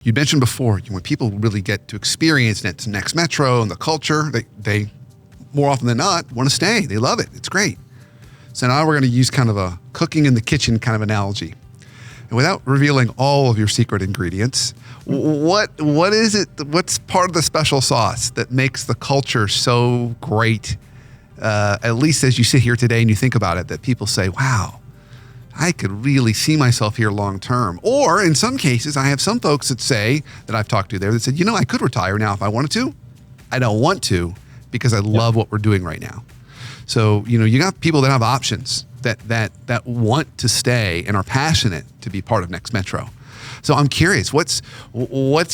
You mentioned before, when people really get to experience Next Metro and the culture, they more often than not want to stay. They love it. It's great. So now we're going to use kind of a cooking in the kitchen kind of analogy. And without revealing all of your secret ingredients, what is it? What's part of the special sauce that makes the culture so great? At least as you sit here today and you think about it, that people say, wow, I could really see myself here long term. Or in some cases, I have some folks that say, that I've talked to there, that said, I could retire now if I wanted to. I don't want to because I love what we're doing right now. So, you got people that have options that want to stay and are passionate to be part of Next Metro. So I'm curious, what's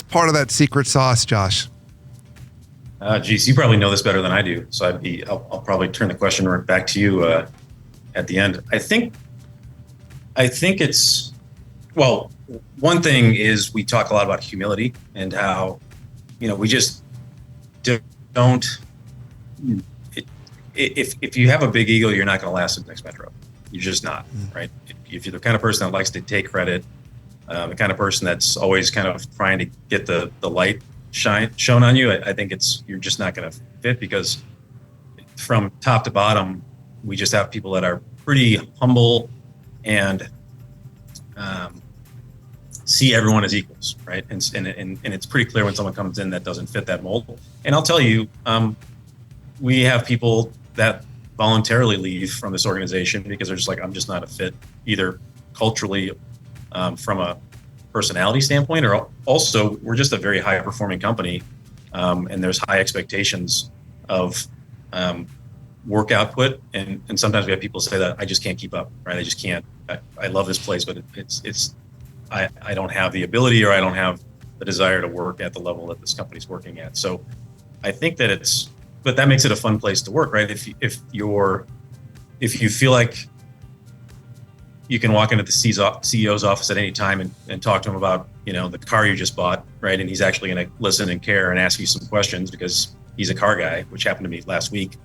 part of that secret sauce, Josh? Geez, you probably know this better than I do. So I'll probably turn the question right back to you at the end. I think it's, well, one thing is we talk a lot about humility and how, we just don't, if you have a big ego, you're not going to last at Next Metro. You're just not, right? If you're the kind of person that likes to take credit, the kind of person that's always kind of trying to get the light shown on you, I think you're just not going to fit, because from top to bottom, we just have people that are pretty humble and see everyone as equals, right? And it's pretty clear when someone comes in that doesn't fit that mold. And I'll tell you, we have people that voluntarily leave from this organization because they're just like, I'm just not a fit, either culturally, from a personality standpoint, or also we're just a very high performing company, and there's high expectations of work output, and sometimes we have people say that I just can't keep up, right? I just can't. I love this place, but I don't have the ability, or I don't have the desire to work at the level that this company's working at. So I think that but that makes it a fun place to work, right? If you feel like you can walk into the CEO's office at any time and talk to him about, the car you just bought, right? And he's actually going to listen and care and ask you some questions because he's a car guy, which happened to me last week.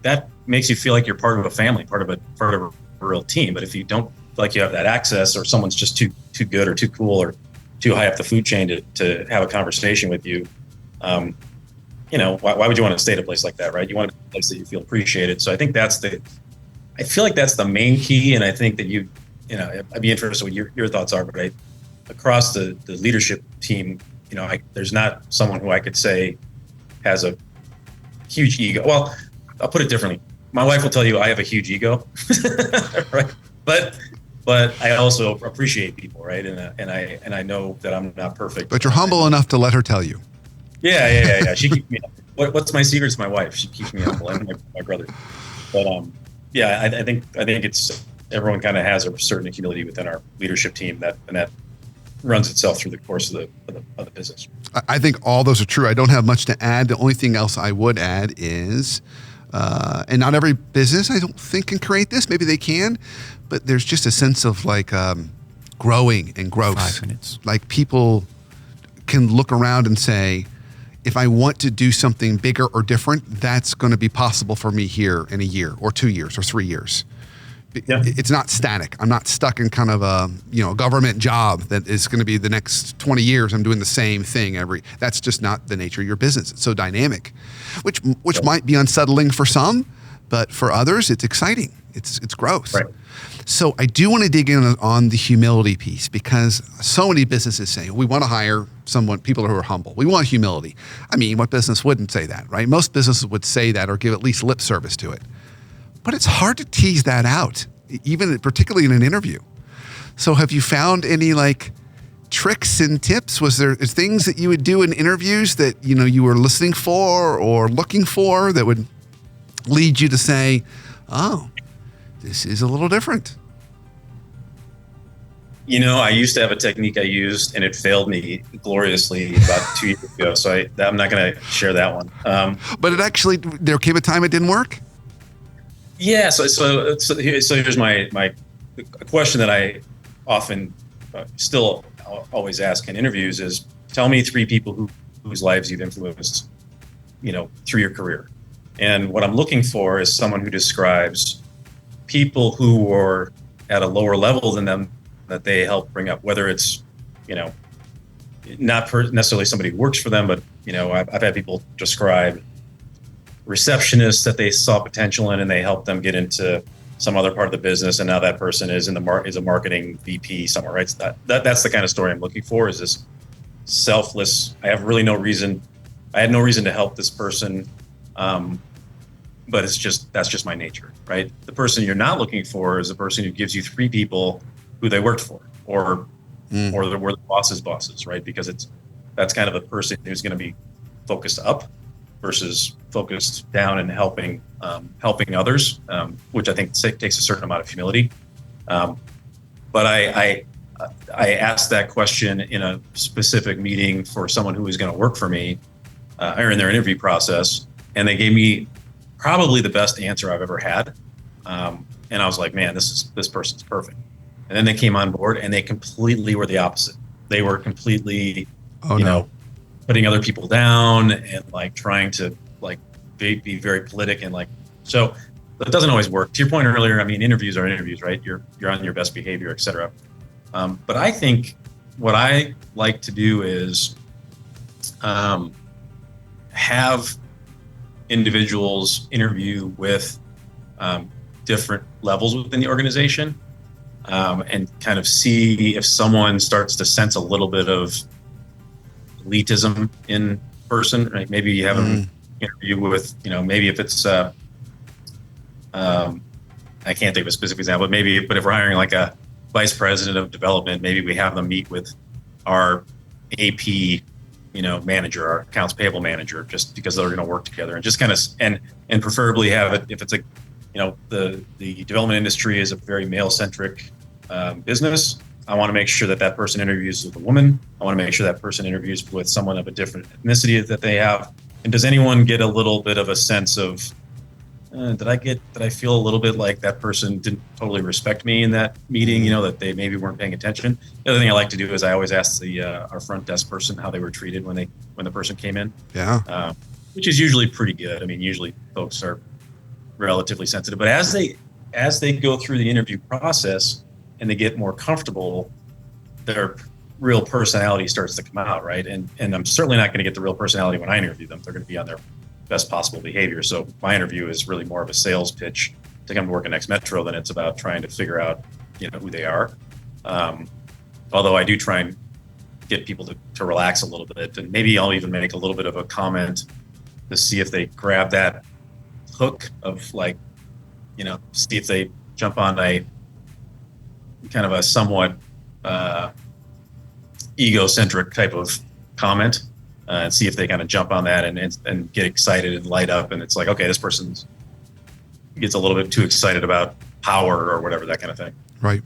That makes you feel like you're part of a family, part of a real team. But if you don't feel like you have that access, or someone's just too good or too cool or too high up the food chain to have a conversation with you, why would you want to stay at a place like that, right? You want a place that you feel appreciated. So I think I feel like that's the main key. And I think that I'd be interested in what your thoughts are, but across the leadership team, there's not someone who I could say has a huge ego. Well, I'll put it differently. My wife will tell you I have a huge ego, right? But I also appreciate people, right? And I know that I'm not perfect. But you're humble enough to let her tell you. Yeah. She keeps me up. What's my secret? It's my wife. She keeps me humble, and my brother. But I think it's everyone kind of has a certain humility within our leadership team that runs itself through the course of the business. I think all those are true. I don't have much to add. The only thing else I would add is, and not every business I don't think can create this. Maybe they can, but there's just a sense of like growing and growth. 5 minutes. Like people can look around and say, if I want to do something bigger or different, that's going to be possible for me here in a year or 2 years or 3 years. Yeah. It's not static. I'm not stuck in kind of a government job that is going to be the next 20 years. I'm doing the same thing that's just not the nature of your business. It's so dynamic, which might be unsettling for some, but for others, it's exciting. It's growth. Right. So I do want to dig in on the humility piece, because so many businesses say we want to hire people who are humble. We want humility. I mean, what business wouldn't say that, right? Most businesses would say that or give at least lip service to it. But it's hard to tease that out, particularly in an interview. So have you found any tricks and tips? Was there things that you would do in interviews that you were listening for or looking for that would lead you to say, oh, this is a little different? I used to have a technique I used, and it failed me gloriously about 2 years ago. So I'm not going to share that one. But there came a time it didn't work? Yeah. So here's my question that I often still always ask in interviews is, tell me 3 people whose lives you've influenced, through your career. And what I'm looking for is someone who describes people who were at a lower level than them that they help bring up, whether it's, not necessarily somebody who works for them, but I've had people describe receptionists that they saw potential in, and they helped them get into some other part of the business, and now that person is is a marketing VP somewhere, right? So that's the kind of story I'm looking for. Is this selfless? I had no reason to help this person, but that's just my nature, right? The person you're not looking for is the person who gives you 3 people who they worked for, or were the boss's bosses, right? Because that's kind of the person who's going to be focused up versus focused down and helping others, which I think takes a certain amount of humility. But I asked that question in a specific meeting for someone who was going to work for me, or in their interview process, and they gave me probably the best answer I've ever had. And I was like, man, this person's perfect. And then they came on board, and they completely were the opposite. They were completely, putting other people down and like trying to like be very politic and like, so that doesn't always work. To your point earlier, I mean, interviews are interviews, right? You're on your best behavior, et cetera. But I think what I like to do is have individuals interview with different levels within the organization, and kind of see if someone starts to sense a little bit of elitism in person, right? Maybe you have an interview with, maybe if it's, I can't think of a specific example, but if we're hiring like a vice president of development, maybe we have them meet with our AP, manager, our accounts payable manager, just because they're going to work together, and just kind of, and preferably have it, if it's a, the development industry is a very male centric business. I want to make sure that person interviews with a woman. I want to make sure that person interviews with someone of a different ethnicity that they have. And does anyone get a little bit of a sense of, did I feel a little bit like that person didn't totally respect me in that meeting, that they maybe weren't paying attention? The other thing I like to do is I always ask our front desk person how they were treated when the person came in. Yeah. Which is usually pretty good. I mean, usually folks are relatively sensitive, but as they go through the interview process and they get more comfortable, their real personality starts to come out, right? And I'm certainly not going to get the real personality when I interview them. They're going to be on their best possible behavior. So my interview is really more of a sales pitch to come to work at Next Metro than it's about trying to figure out, who they are. Although I do try and get people to relax a little bit, and maybe I'll even make a little bit of a comment to see if they grab that hook of like, see if they jump on a kind of a somewhat egocentric type of comment, and see if they kind of jump on that and get excited and light up. And it's like, okay, this person gets a little bit too excited about power or whatever, that kind of thing. Right.